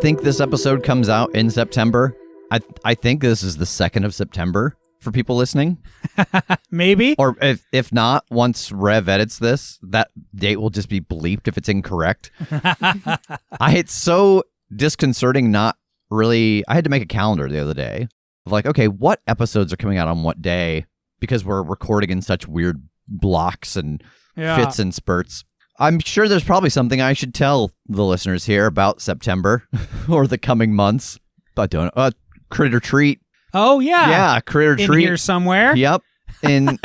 think this episode comes out in September. I think this is the 2nd of September for people listening. Maybe. Or if not, once Rev edits this, that date will just be bleeped if it's incorrect. It's so disconcerting not really... I had to make a calendar the other day of like, okay, what episodes are coming out on what day? Because we're recording in such weird blocks and fits and spurts. I'm sure there's probably something I should tell the listeners here about September or the coming months. But don't... Critter Treat. Oh, yeah. Yeah, Critter in Treat. In here somewhere. Yep. In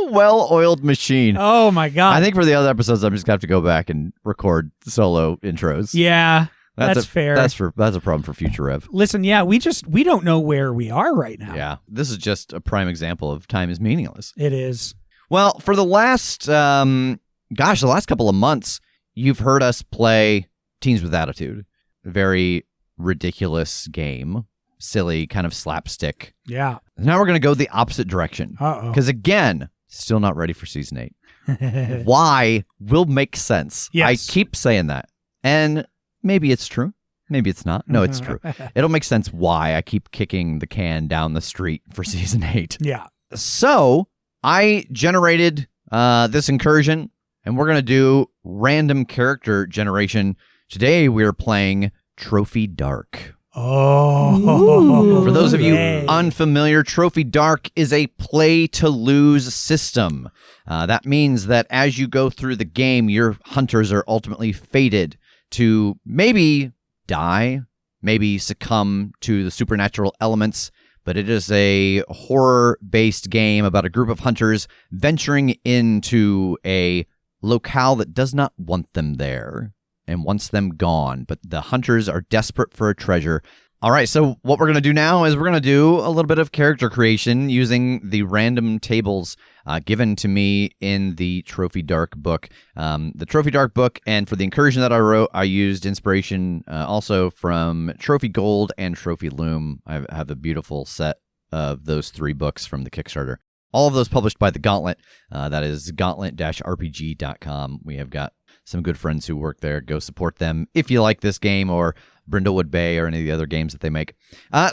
well-oiled machine. Oh, my God. I think for the other episodes, I'm just going to have to go back and record solo intros. Yeah, that's fair. That's a problem for future Rev. Listen, yeah, we don't know where we are right now. Yeah, this is just a prime example of time is meaningless. It is. Well, for the last, the last couple of months, you've heard us play Teens with Attitude. Very ridiculous game. Silly, kind of slapstick. Yeah. Now we're going to go the opposite direction. Uh-oh. Because again, still not ready for Season 8. Why will make sense. Yes. I keep saying that. And maybe it's true. Maybe it's not. No, it's true. It'll make sense why I keep kicking the can down the street for Season 8. Yeah. So I generated this incursion, and we're going to do random character generation. Today we're playing Trophy Dark. Oh. For those of you unfamiliar, Trophy Dark is a play-to-lose system. That means that as you go through the game, your hunters are ultimately fated to maybe die, maybe succumb to the supernatural elements, but it is a horror-based game about a group of hunters venturing into a locale that does not want them there and wants them gone, but the hunters are desperate for a treasure. All right, so what we're going to do now is we're going to do a little bit of character creation using the random tables given to me in the Trophy Dark book. The Trophy Dark book, and for the incursion that I wrote, I used inspiration also from Trophy Gold and Trophy Loom. I have a beautiful set of those 3 books from the Kickstarter. All of those published by the Gauntlet. That is gauntlet-rpg.com. We have got some good friends who work there. Go support them if you like this game, or Brindlewood Bay, or any of the other games that they make.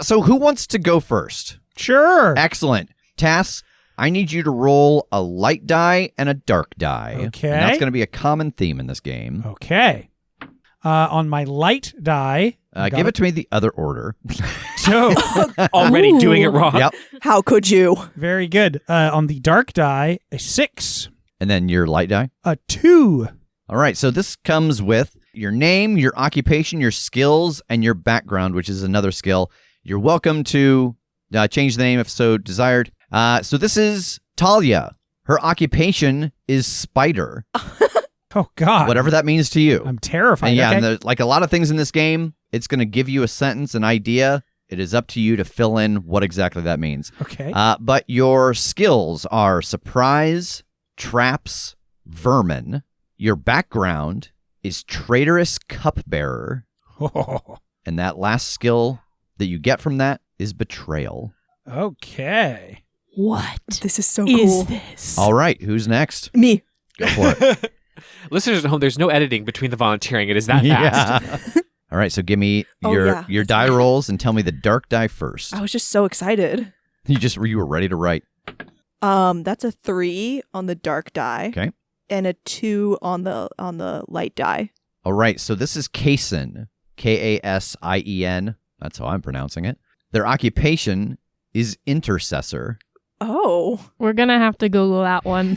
So who wants to go first? Sure. Excellent. Tass, I need you to roll a light die and a dark die. Okay. And that's going to be a common theme in this game. Okay. On my light die... give it to me the other order. So, already doing it wrong. Yep. How could you? Very good. On the dark die, a 6. And then your light die? A 2. All right, so this comes with your name, your occupation, your skills, and your background, which is another skill. You're welcome to change the name if so desired. So this is Talia. Her occupation is spider. Oh, God. Whatever that means to you. I'm terrified. And yeah, okay. and there's, like a lot of things in this game, it's going to give you a sentence, an idea. It is up to you to fill in what exactly that means. Okay. But your skills are surprise, traps, vermin. Your background is traitorous cupbearer. Oh. And that last skill that you get from that is betrayal. Okay. What? This is so Is cool. this? All right, who's next? Me. Go for it. Listeners at home, there's no editing between the volunteering. It is that fast. Yeah. All right, so give me your die rolls and tell me the dark die first. I was just so excited. You were ready to write. That's a 3 on the dark die. Okay. And a 2 on the light die. All right, so this is Kasen, Kasien. That's how I'm pronouncing it. Their occupation is intercessor. Oh. We're going to have to Google that one.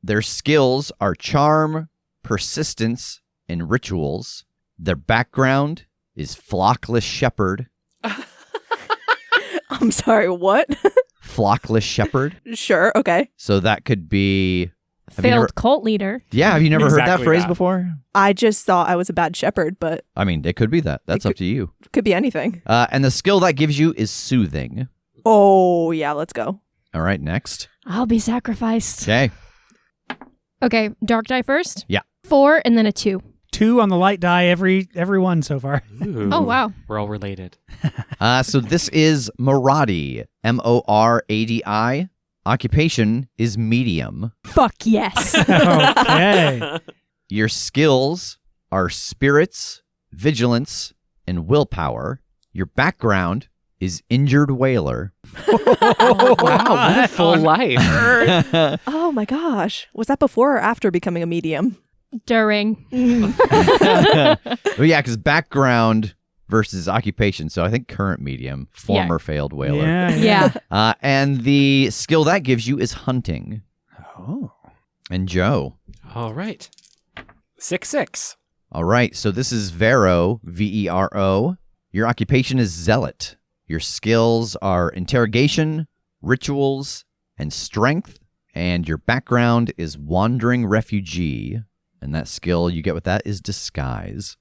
Their skills are charm, persistence, and rituals. Their background is flockless shepherd. I'm sorry, what? Flockless shepherd. Sure, okay. So that could be... Failed cult leader. Yeah, have you never heard that Exactly phrase that. before? I just thought I was a bad shepherd, but I mean, it could be that. That's up to you. could be anything. And the skill that gives you is soothing. Oh, yeah, let's go. All right, next. I'll be sacrificed. Okay. Okay, dark die first? Yeah. 4 and then a 2. 2 on the light die, every one so far. Ooh, Oh, wow. We're all related. So this is Moradi, Moradi. Occupation is medium. Fuck yes. Okay. Your skills are spirits, vigilance, and willpower. Your background is injured whaler. Oh, wow, what a full life. Oh my gosh. Was that before or after becoming a medium? During. Well, yeah, because background versus occupation. So I think current medium, former failed whaler. Yeah. Yeah. And the skill that gives you is hunting. Oh. And Joe. All right. 6-6. All right, so this is Vero, Vero. Your occupation is zealot. Your skills are interrogation, rituals, and strength. And your background is wandering refugee. And that skill you get with that is disguise.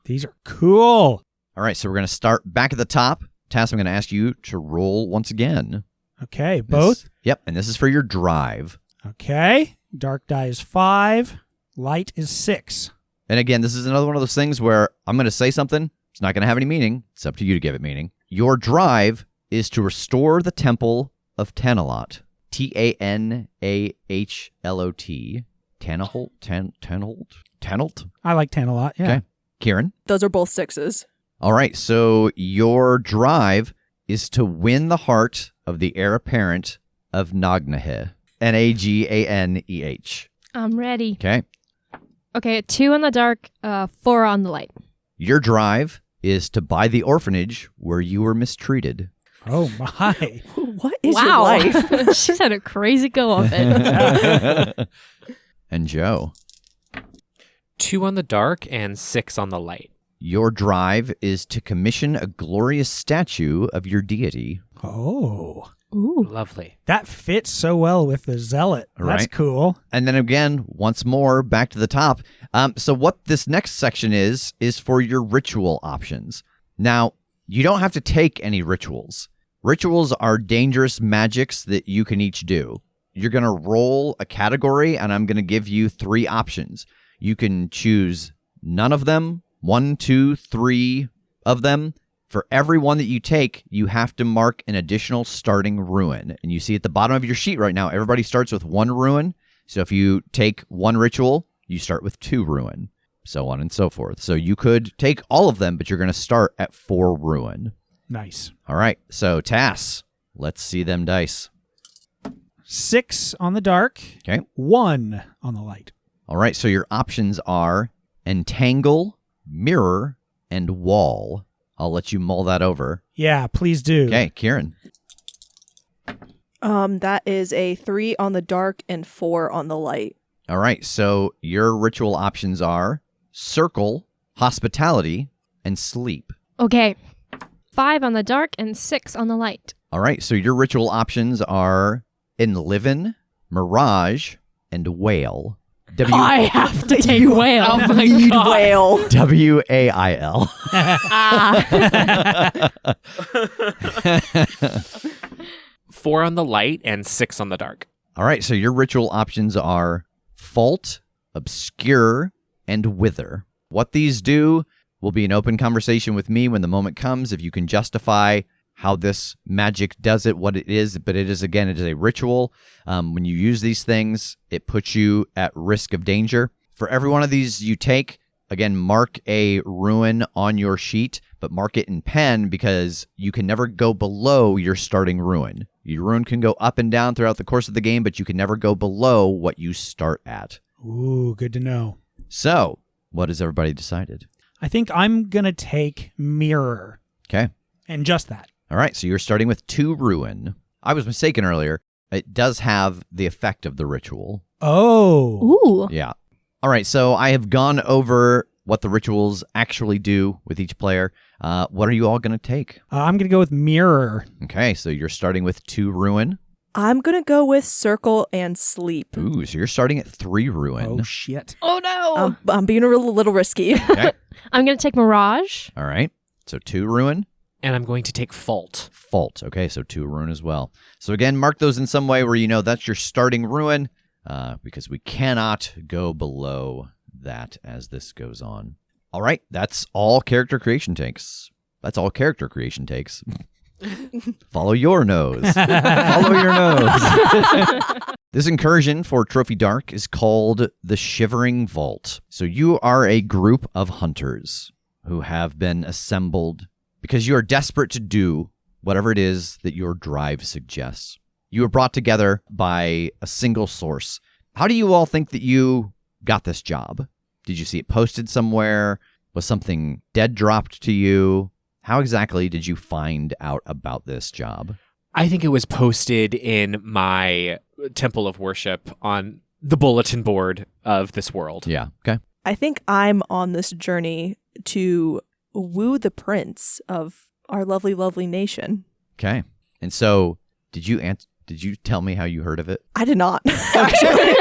These are cool. All right, so we're going to start back at the top. Tass, I'm going to ask you to roll once again. Okay, both? Yep, and this is for your drive. Okay. Dark die is 5. Light is 6. And again, this is another one of those things where I'm going to say something. It's not going to have any meaning. It's up to you to give it meaning. Your drive is to restore the Temple of Tanalot. Tanahlot. Tanalt? I like 10 a lot. Yeah. Okay. Kieran? Those are both 6s. All right, so your drive is to win the heart of the heir apparent of Nagneh. Naganeh. I'm ready. Okay. Okay, 2 on the dark, 4 on the light. Your drive is to buy the orphanage where you were mistreated. Oh, my. What is your life? She's had a crazy go of it. And Joe, 2 on the dark and 6 on the light. your drive is to commission a glorious statue of your deity. Oh. Ooh. Lovely. That fits so well with the zealot. That's Right. cool. And then again, once more, back to the top. So what this next section is for your ritual options. Now, you don't have to take any rituals. Rituals are dangerous magics that you can each do. You're going to roll a category, and I'm going to give you 3 options. You can choose none of them, 1, 2, 3 of them. For every one that you take, you have to mark an additional starting ruin. And you see at the bottom of your sheet right now, everybody starts with 1 ruin. So if you take 1 ritual, you start with 2 ruin, so on and so forth. So you could take all of them, but you're going to start at 4 ruin. Nice. All right, so Tass, let's see them dice. 6 on the dark. Okay. 1 on the light. All right, so your options are entangle, mirror, and wall. I'll let you mull that over. Yeah, please do. Okay, Kieran. That is a 3 on the dark and 4 on the light. All right, so your ritual options are circle, hospitality, and sleep. Okay. 5 on the dark and 6 on the light. All right, so your ritual options are enliven, mirage, and whale. I have to take whale. Oh my Need God. whale. WAIL. Ah. 4 on the light and 6 on the dark. All right, so your ritual options are fault, obscure, and wither. What these do will be an open conversation with me when the moment comes. If you can justify how this magic does it, what it is, but it is, again, it is a ritual. When you use these things, it puts you at risk of danger. For every one of these you take, again, mark a ruin on your sheet, but mark it in pen because you can never go below your starting ruin. Your ruin can go up and down throughout the course of the game, but you can never go below what you start at. Ooh, good to know. So, what has everybody decided? I think I'm going to take mirror. Okay. And just that. All right, so you're starting with 2 ruin. I was mistaken earlier. It does have the effect of the ritual. Oh. Ooh. Yeah. All right, so I have gone over what the rituals actually do with each player. What are you all going to take? I'm going to go with mirror. Okay, so you're starting with 2 ruin. I'm going to go with circle and sleep. Ooh, so you're starting at 3 ruin. Oh, shit. Oh, no. I'm being a little risky. Okay. I'm going to take Mirage. All right, so 2 ruin. And I'm going to take fault. Fault. Okay, so 2 ruin as well. So again, mark those in some way where you know that's your starting ruin, because we cannot go below that as this goes on. All right, that's all character creation takes. That's all character creation takes. Follow your nose. Follow your nose. This incursion for Trophy Dark is called the Shivering Vault. So you are a group of hunters who have been assembled because you are desperate to do whatever it is that your drive suggests. You were brought together by a single source. How do you all think that you got this job? Did you see it posted somewhere? Was something dead dropped to you? How exactly did you find out about this job? I think it was posted in my temple of worship on the bulletin board of this world. Yeah, okay. I think I'm on this journey to woo the prince of our lovely, lovely nation. Okay. And so, did you tell me how you heard of it? I did not, actually.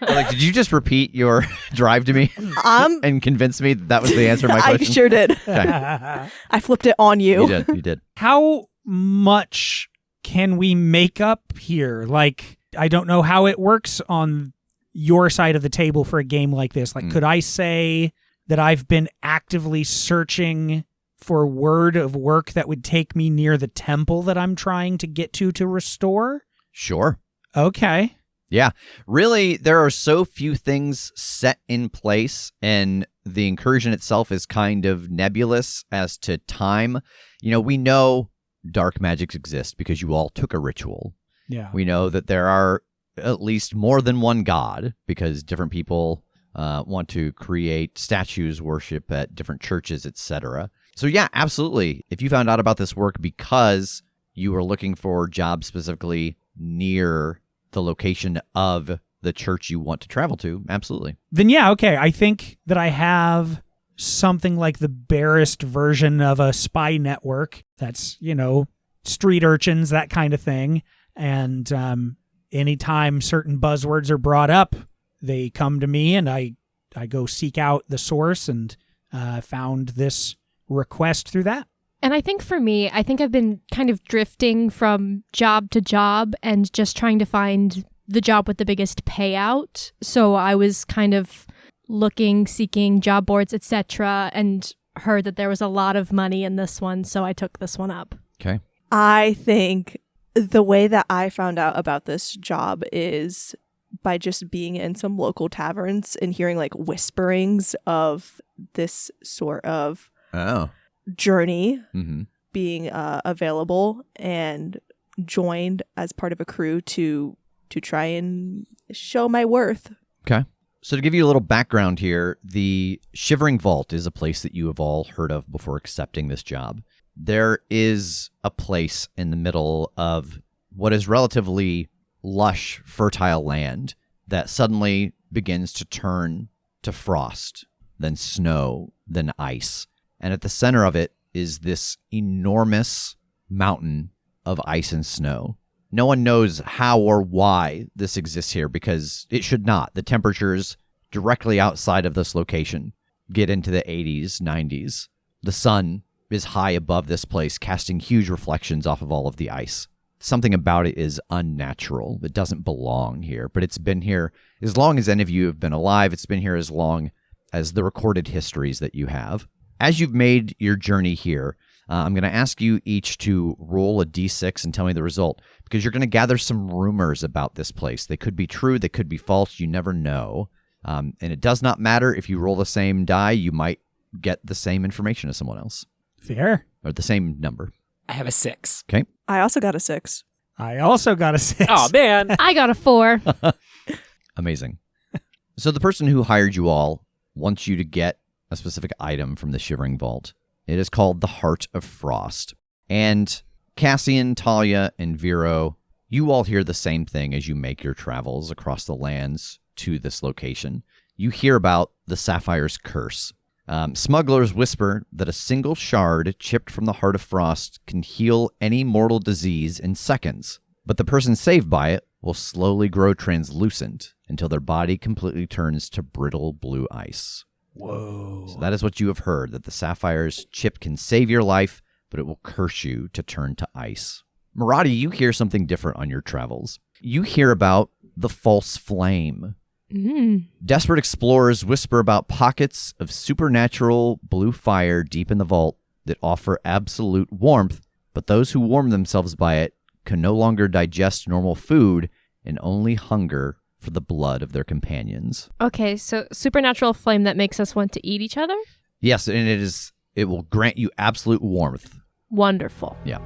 Like, did you just repeat your drive to me and convince me that was the answer to my I question? sure did. Okay. I flipped it on you. You did. How much can we make up here? Like, I don't know how it works on your side of the table for a game like this. Like, could I say that I've been actively searching for word of work that would take me near the temple that I'm trying to get to restore? Sure. Okay. Yeah. Really, there are so few things set in place, and the incursion itself is kind of nebulous as to time. You know, we know dark magics exist because you all took a ritual. Yeah. We know that there are at least more than one god because different people want to create statues, worship at different churches, etc. So yeah, absolutely. If you found out about this work because you were looking for jobs specifically near the location of the church you want to travel to, absolutely. Then yeah, okay. I think that I have something like the barest version of a spy network that's, street urchins, that kind of thing. And anytime certain buzzwords are brought up, they come to me and I go seek out the source and found this request through that. And I think for me, I think I've been kind of drifting from job to job and just trying to find the job with the biggest payout. So I was kind of looking, seeking job boards, etc., and heard that there was a lot of money in this one, so I took this one up. Okay. I think the way that I found out about this job is by just being in some local taverns and hearing like whisperings of this sort of journey being available, and joined as part of a crew to try and show my worth. Okay. So to give you a little background here, the Shivering Vault is a place that you have all heard of before accepting this job. There is a place in the middle of what is relatively lush, fertile land that suddenly begins to turn to frost, then snow, then ice. And at the center of it is this enormous mountain of ice and snow. No one knows how or why this exists here because it should not. The temperatures directly outside of this location get into the 80s, 90s. The sun is high above this place, casting huge reflections off of all of the ice. Something about it is unnatural. It doesn't belong here, but it's been here as long as any of you have been alive. It's been here as long as the recorded histories that you have. As you've made your journey here, I'm going to ask you each to roll a d6 and tell me the result, because you're going to gather some rumors about this place. They could be true, they could be false, you never know. And it does not matter if you roll the same die, you might get the same information as someone else. Fair. Or the same number. I have a 6. Okay. I also got a 6. I also got a 6. Oh, man. I got a 4. Amazing. So the person who hired you all wants you to get a specific item from the Shivering Vault. It is called the Heart of Frost. And Cassian, Talia, and Vero, you all hear the same thing as you make your travels across the lands to this location. You hear about the Sapphire's curse. Smugglers whisper that a single shard chipped from the Heart of Frost can heal any mortal disease in seconds, but the person saved by it will slowly grow translucent until their body completely turns to brittle blue ice. Whoa. So that is what you have heard, that the Sapphire's chip can save your life, but it will curse you to turn to ice. Maradi, you hear something different on your travels. You hear about the False Flame. Desperate explorers whisper about pockets of supernatural blue fire deep in the vault that offer absolute warmth, but those who warm themselves by it can no longer digest normal food and only hunger for the blood of their companions. Okay, so supernatural flame that makes us want to eat each other? Yes, and it will grant you absolute warmth. Wonderful. Yeah.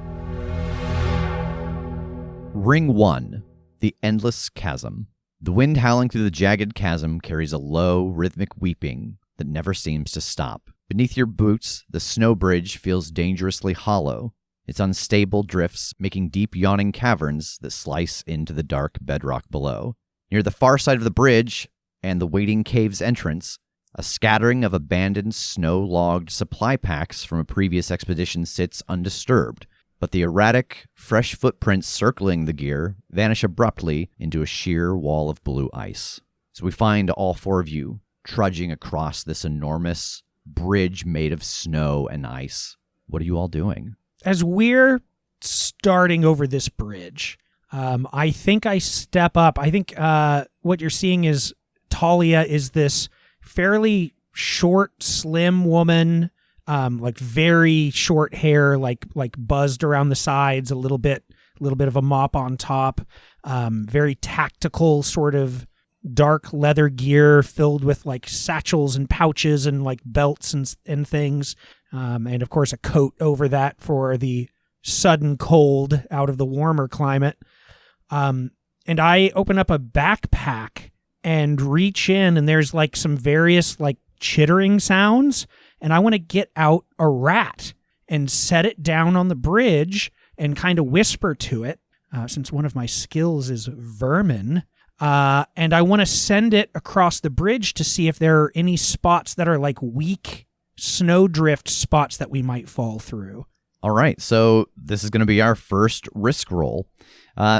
Ring 1, the endless chasm. The wind howling through the jagged chasm carries a low, rhythmic weeping that never seems to stop. Beneath your boots, the snow bridge feels dangerously hollow, its unstable drifts making deep yawning caverns that slice into the dark bedrock below. Near the far side of the bridge and the waiting cave's entrance, a scattering of abandoned snow-logged supply packs from a previous expedition sits undisturbed, but the erratic, fresh footprints circling the gear vanish abruptly into a sheer wall of blue ice. So we find all 4 of you trudging across this enormous bridge made of snow and ice. What are you all doing? As we're starting over this bridge, I think I step up. I think what you're seeing is Talia is this fairly short, slim woman, like very short hair, like buzzed around the sides, a little bit of a mop on top, very tactical sort of dark leather gear filled with like satchels and pouches and like belts and things, and of course a coat over that for the sudden cold out of the warmer climate. And I open up a backpack and reach in, and there's like some various like chittering sounds, and I want to get out a rat and set it down on the bridge and kind of whisper to it, since one of my skills is vermin. And I want to send it across the bridge to see if there are any spots that are like weak snowdrift spots that we might fall through. All right, so this is going to be our first risk roll.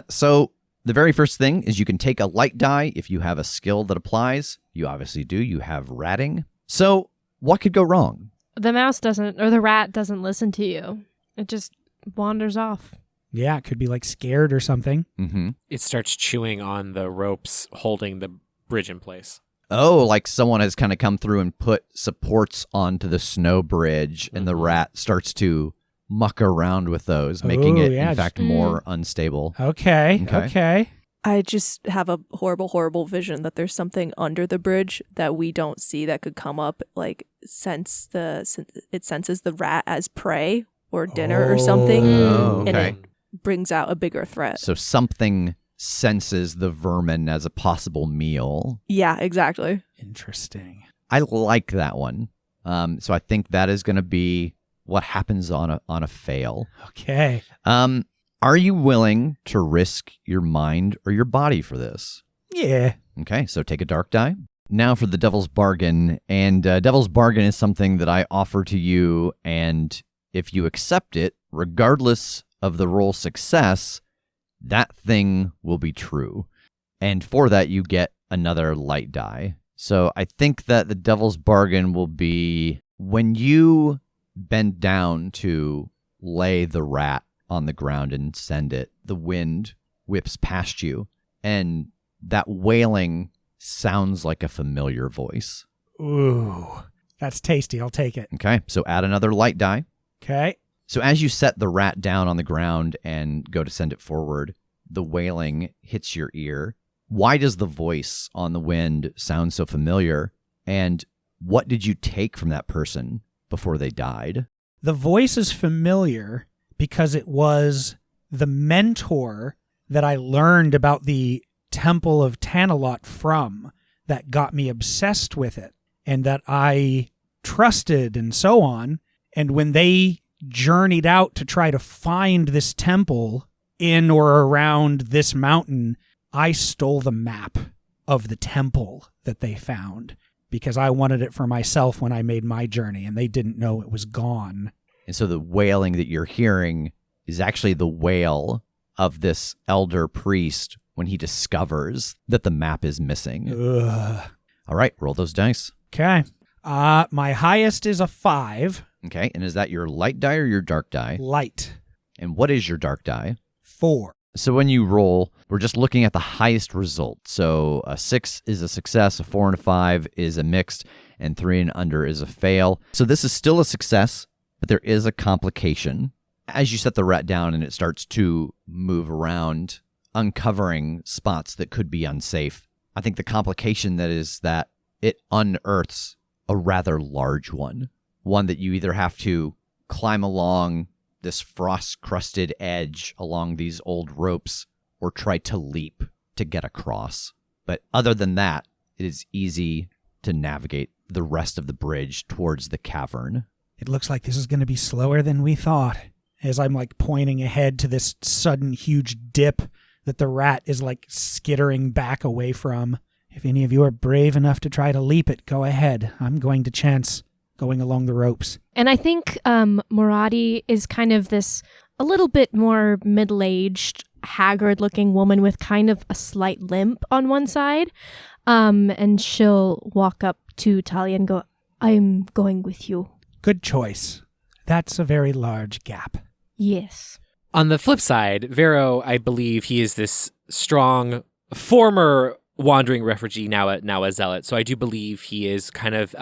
So the very first thing is you can take a light die if you have a skill that applies. You obviously do. You have ratting. So what could go wrong? The mouse doesn't, or the rat doesn't listen to you. It just wanders off. Yeah, it could be like scared or something. Mm-hmm. It starts chewing on the ropes holding the bridge in place. Oh, like someone has kind of come through and put supports onto the snow bridge, and the rat starts to muck around with those, making it, in fact, more unstable. Okay. I just have a horrible vision that there's something under the bridge that we don't see that could come up, like it senses the rat as prey or dinner or something, Oh, and okay. it brings out a bigger threat. So something senses the vermin as a possible meal. Yeah, exactly. Interesting. I like that one. So I think that is going to be what happens on a fail. Okay. Are you willing to risk your mind or your body for this? Yeah. Okay, so take a dark die. Now for the Devil's Bargain. And Devil's Bargain is something that I offer to you, and if you accept it, regardless of the roll success, that thing will be true. And for that, you get another light die. So I think that the Devil's Bargain will be when you bend down to lay the rat on the ground and send it, the wind whips past you, and that wailing sounds like a familiar voice. Ooh, that's tasty. I'll take it. Okay, so add another light die. Okay. So as you set the rat down on the ground and go to send it forward, the wailing hits your ear. Why does the voice on the wind sound so familiar? And what did you take from that person before they died? The voice is familiar because it was the mentor that I learned about the Temple of Tanalot from that got me obsessed with it and that I trusted and so on. And when they journeyed out to try to find this temple in or around this mountain, I stole the map of the temple that they found because I wanted it for myself when I made my journey, and they didn't know it was gone. And so the wailing that you're hearing is actually the wail of this elder priest when he discovers that the map is missing. Ugh. All right, roll those dice. Okay. My highest is a 5. Okay, and is that your light die or your dark die? Light. And what is your dark die? 4. So when you roll, we're just looking at the highest result. So a 6 is a success, a 4 and a 5 is a mixed, and 3 and under is a fail. So this is still a success, but there is a complication. As you set the rat down and it starts to move around, uncovering spots that could be unsafe. I think the complication that is that it unearths a rather large one that you either have to climb along this frost-crusted edge along these old ropes or try to leap to get across. But other than that, it is easy to navigate the rest of the bridge towards the cavern. It looks like this is going to be slower than we thought, as I'm like pointing ahead to this sudden huge dip that the rat is like skittering back away from. If any of you are brave enough to try to leap it, go ahead. I'm going to chance going along the ropes. And I think Moradi is kind of this a little bit more middle-aged, haggard-looking woman with kind of a slight limp on one side. And she'll walk up to Talia and go, I'm going with you. Good choice. That's a very large gap. Yes. On the flip side, Vero, I believe he is this strong, former wandering refugee, now a zealot. So I do believe he is kind of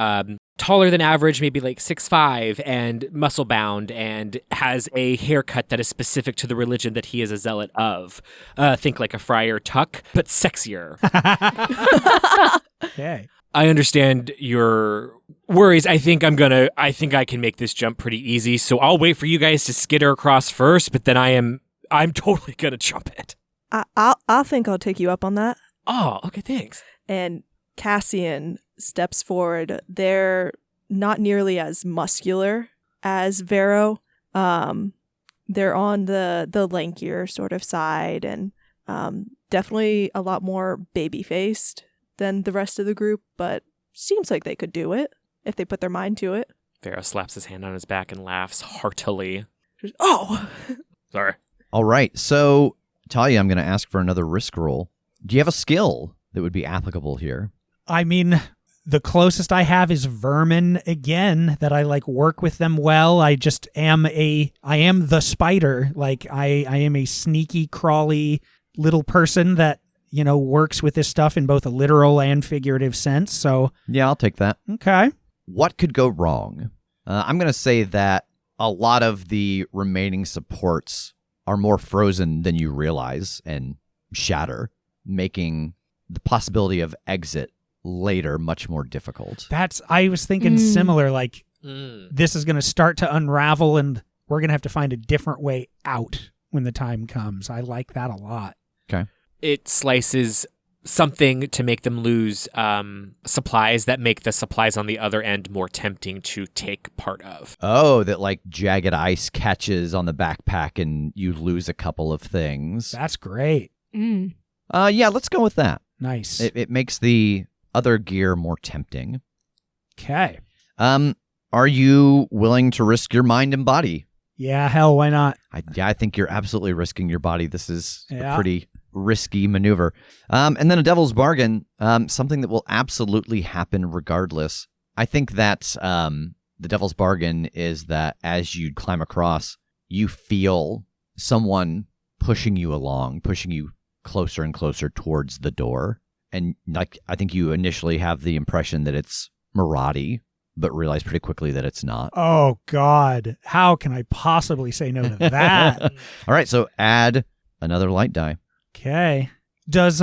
taller than average, maybe like 6'5", and muscle-bound, and has a haircut that is specific to the religion that he is a zealot of. Think like a Friar Tuck, but sexier. Okay. I understand your worries. I think I can make this jump pretty easy, so I'll wait for you guys to skitter across first, but then I'm totally gonna jump it. I think I'll take you up on that. Oh, okay, thanks. And Cassian steps forward. They're not nearly as muscular as Vero. They're on the lankier sort of side, and definitely a lot more baby-faced than the rest of the group, but seems like they could do it if they put their mind to it. Vero slaps his hand on his back and laughs heartily. Oh! Sorry. All right, so Talia, I'm going to ask for another risk roll. Do you have a skill that would be applicable here? I mean, the closest I have is vermin again, that I like work with them well. I am the spider. Like I am a sneaky, crawly little person that, works with this stuff in both a literal and figurative sense. So Yeah, I'll take that. okay. What could go wrong? I'm going to say that a lot of the remaining supports are more frozen than you realize and shatter, making the possibility of exit later much more difficult. I was thinking similar, like this is going to start to unravel and we're going to have to find a different way out when the time comes. I like that a lot. Okay. It slices something to make them lose supplies that make the supplies on the other end more tempting to take part of. Oh, that like jagged ice catches on the backpack and you lose a couple of things. That's great. Yeah, let's go with that. Nice. It makes the other gear more tempting. Okay. Are you willing to risk your mind and body? Yeah, hell, why not? I think you're absolutely risking your body. This is Yeah. a pretty risky maneuver. And then a devil's bargain, something that will absolutely happen regardless. I think that the devil's bargain is that as you climb across, you feel someone pushing you along, pushing you closer and closer towards the door. And like I think you initially have the impression that it's Moradi, but realize pretty quickly that it's not. Oh, God. How can I possibly say no to that? All right, so add another light die. Okay. Does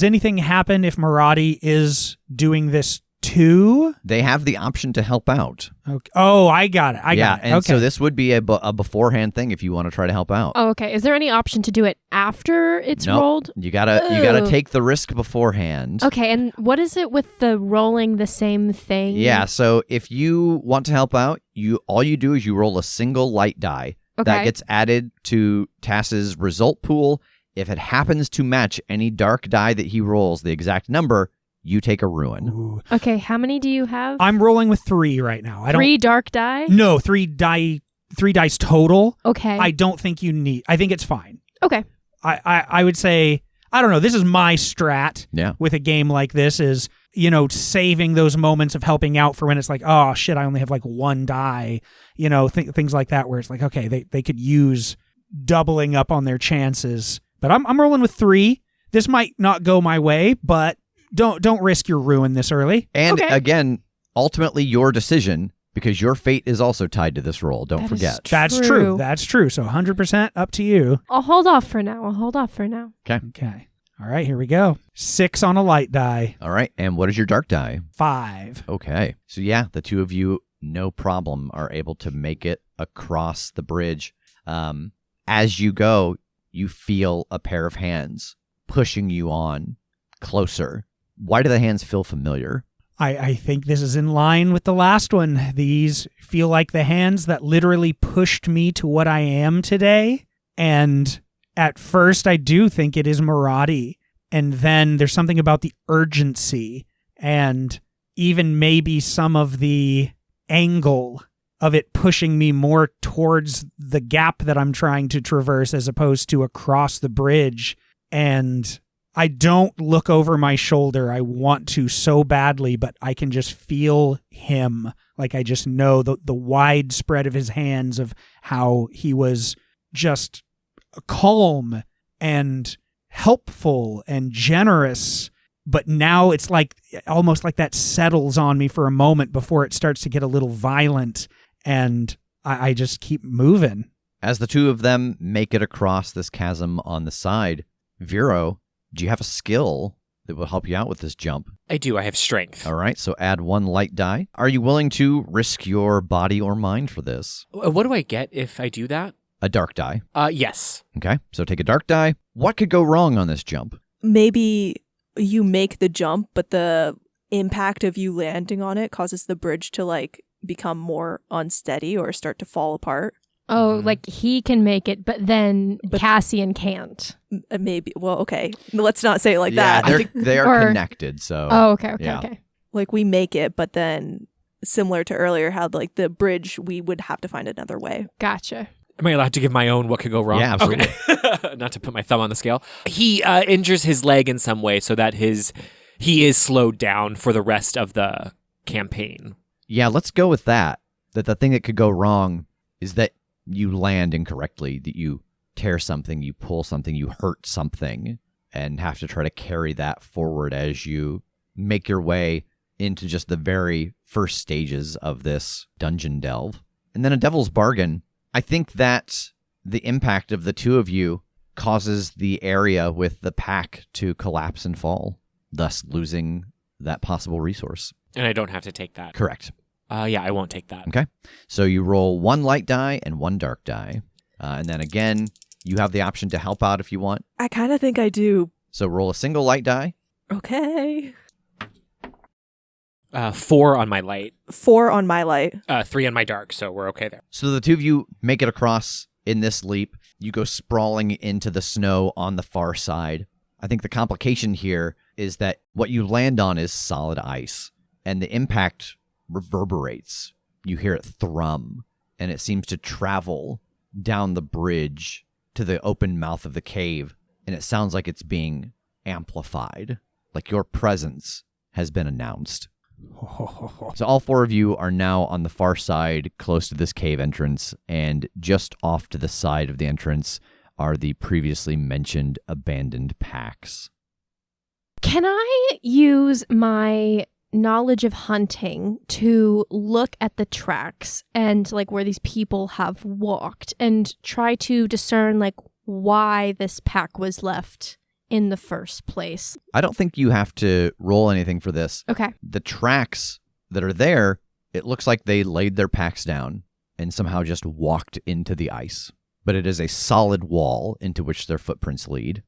anything happen if Moradi is doing this too? They have the option to help out. Okay. Oh, I got it. I got it. And Okay. so this would be a beforehand thing if you want to try to help out. Oh, okay. Is there any option to do it after it's Nope. rolled? You gotta Ooh. take the risk beforehand. Okay, and what is it with the rolling the same thing? Yeah, so if you want to help out, all you do is you roll a single light die. Okay. That gets added to Tass's result pool. If it happens to match any dark die that he rolls, the exact number, you take a ruin. Ooh. Okay, how many do you have? I'm rolling with 3 right now. I 3 dark die? No, 3 dice total. Okay. I don't think you need. I think it's fine. Okay. I would say, I don't know, this is my strat Yeah. with a game like this is, saving those moments of helping out for when it's like, oh shit, I only have like 1 die, things like that where it's like, okay, they could use doubling up on their chances. But I'm rolling with 3. This might not go my way, but don't risk your ruin this early. And Okay. again, ultimately your decision, because your fate is also tied to this roll. Don't That is forget. That's True. true. That's true. So 100% up to you. I'll hold off for now. Okay. All right, here we go. 6 on a light die. All right. And what is your dark die? 5. Okay. So yeah, the two of you, no problem, are able to make it across the bridge. As you go, you feel a pair of hands pushing you on closer. Why do the hands feel familiar? I think this is in line with the last one. These feel like the hands that literally pushed me to what I am today. And at first, I do think it is Maradi. And then there's something about the urgency and even maybe some of the angle of it pushing me more towards the gap that I'm trying to traverse as opposed to across the bridge. And I don't look over my shoulder. I want to so badly, but I can just feel him. Like I just know the wide spread of his hands, of how he was just calm and helpful and generous. But now it's like almost like that settles on me for a moment before it starts to get a little violent. And I just keep moving. As the two of them make it across this chasm on the side, Vero, do you have a skill that will help you out with this jump? I do. I have strength. All right, so add 1 light die. Are you willing to risk your body or mind for this? What do I get if I do that? A dark die. Yes. Okay, so take a dark die. What could go wrong on this jump? Maybe you make the jump, but the impact of you landing on it causes the bridge to like become more unsteady or start to fall apart. Oh, like he can make it, but then Cassian can't. Maybe. Well, okay. Let's not say it like Yeah, that. they are connected, so... Oh, okay. yeah. Like we make it, but then similar to earlier, how like the bridge, we would have to find another way. Gotcha. Am I allowed to give my own what could go wrong? Yeah, absolutely. Okay. Not to put my thumb on the scale. He injures his leg in some way so that he is slowed down for the rest of the campaign. Yeah, let's go with that. That the thing that could go wrong is that you land incorrectly, that you tear something, you pull something, you hurt something, and have to try to carry that forward as you make your way into just the very first stages of this dungeon delve. And then a devil's bargain. I think that the impact of the two of you causes the area with the pack to collapse and fall, thus losing that possible resource. And I don't have to take that. Correct. Yeah, I won't take that. Okay. So you roll 1 light die and 1 dark die. And then again, you have the option to help out if you want. I kind of think I do. So roll a single light die. Okay. 4 on my light, 4 on my light. 3 on my dark, so we're okay there. So the two of you make it across in this leap. You go sprawling into the snow on the far side. I think the complication here is that what you land on is solid ice, and the impact reverberates. You hear it thrum, and it seems to travel down the bridge to the open mouth of the cave, and it sounds like it's being amplified, like your presence has been announced. So all 4 of you are now on the far side, close to this cave entrance, and just off to the side of the entrance are the previously mentioned abandoned packs. Can I use my knowledge of hunting to look at the tracks and like where these people have walked and try to discern like why this pack was left in the first place? I don't think you have to roll anything for this. Okay. The tracks that are there, it looks like they laid their packs down and somehow just walked into the ice. But it is a solid wall into which their footprints lead.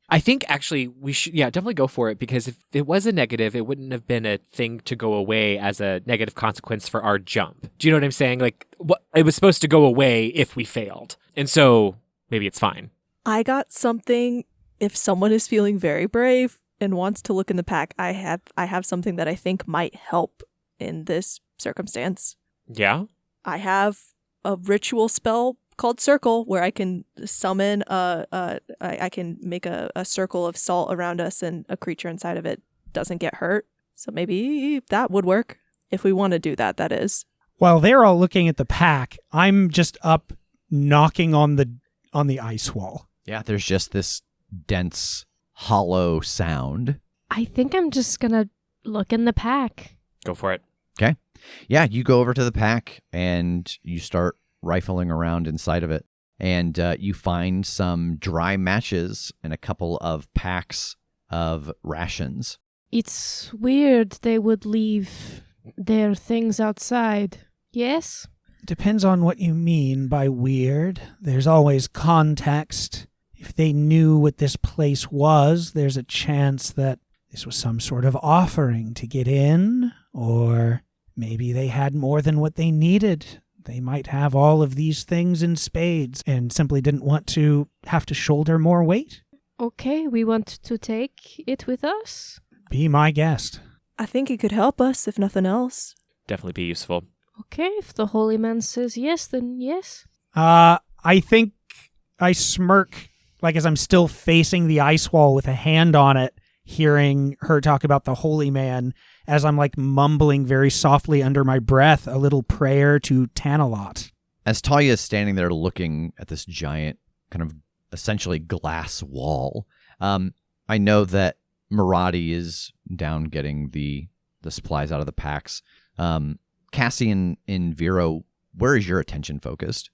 I think actually we should, definitely go for it, because if it was a negative, it wouldn't have been a thing to go away as a negative consequence for our jump. Do you know what I'm saying? Like, it was supposed to go away if we failed. And so maybe it's fine. I got something. If someone is feeling very brave and wants to look in the pack, I have something that I think might help in this circumstance. Yeah? I have a ritual spell called Circle, where I can summon I can make a circle of salt around us, and a creature inside of it doesn't get hurt. So maybe that would work if we want to do that. That is. While they're all looking at the pack, I'm just up knocking on the ice wall. Yeah, there's just this dense, hollow sound. I think I'm just gonna look in the pack. Go for it. Okay. Yeah, you go over to the pack and you start rifling around inside of it. And you find some dry matches and a couple of packs of rations. It's weird they would leave their things outside. Yes? Depends on what you mean by weird. There's always context. If they knew what this place was, there's a chance that this was some sort of offering to get in, or maybe they had more than what they needed. They might have all of these things in spades and simply didn't want to have to shoulder more weight. Okay, we want to take it with us. Be my guest. I think it could help us, if nothing else. Definitely be useful. Okay, if the holy man says yes, then yes. I think I smirk, like as I'm still facing the ice wall with a hand on it, hearing her talk about the holy man, as I'm like mumbling very softly under my breath a little prayer to Tanalot. As Talia is standing there looking at this giant kind of essentially glass wall, I know that Maradi is down getting the supplies out of the packs. Cassie and Vero, where is your attention focused?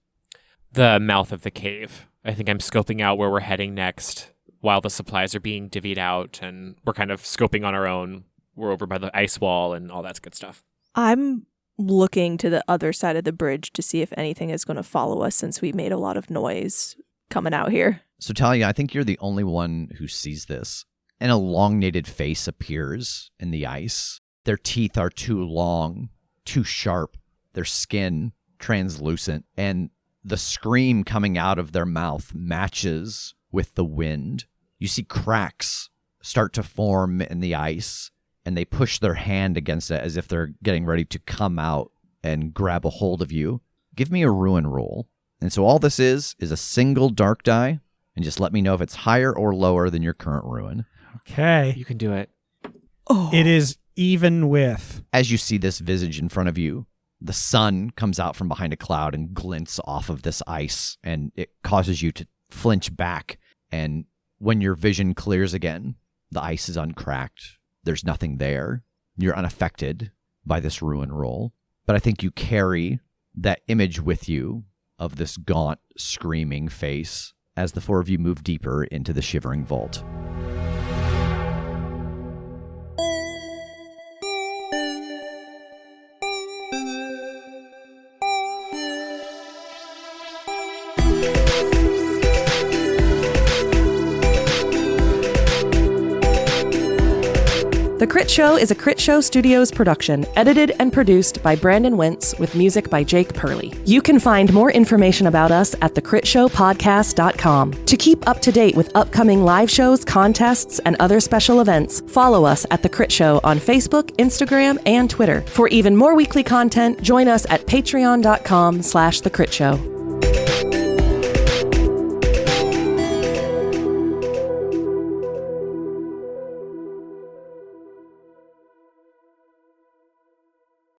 The mouth of the cave. I think I'm scoping out where we're heading next while the supplies are being divvied out, and we're kind of scoping on our own. We're over by the ice wall and all that good stuff. I'm looking to the other side of the bridge to see if anything is going to follow us since we made a lot of noise coming out here. So Talia, I think you're the only one who sees this. An elongated face appears in the ice. Their teeth are too long, too sharp, their skin translucent, and the scream coming out of their mouth matches with the wind. You see cracks start to form in the ice, and they push their hand against it as if they're getting ready to come out and grab a hold of you. Give me a ruin roll. And so all this is a single dark die, and just let me know if it's higher or lower than your current ruin. Okay. You can do it. Oh. It is even with. As you see this visage in front of you, the sun comes out from behind a cloud and glints off of this ice, and it causes you to flinch back. And when your vision clears again, the ice is uncracked. There's nothing there. You're unaffected by this ruin roll. But I think you carry that image with you of this gaunt, screaming face as the four of you move deeper into the Shivering Vault. The Crit Show is a Crit Show Studios production, edited and produced by Brandon Wentz with music by Jake Purley. You can find more information about us at thecritshowpodcast.com. To keep up to date with upcoming live shows, contests, and other special events, follow us at The Crit Show on Facebook, Instagram, and Twitter. For even more weekly content, join us at patreon.com/thecritShow.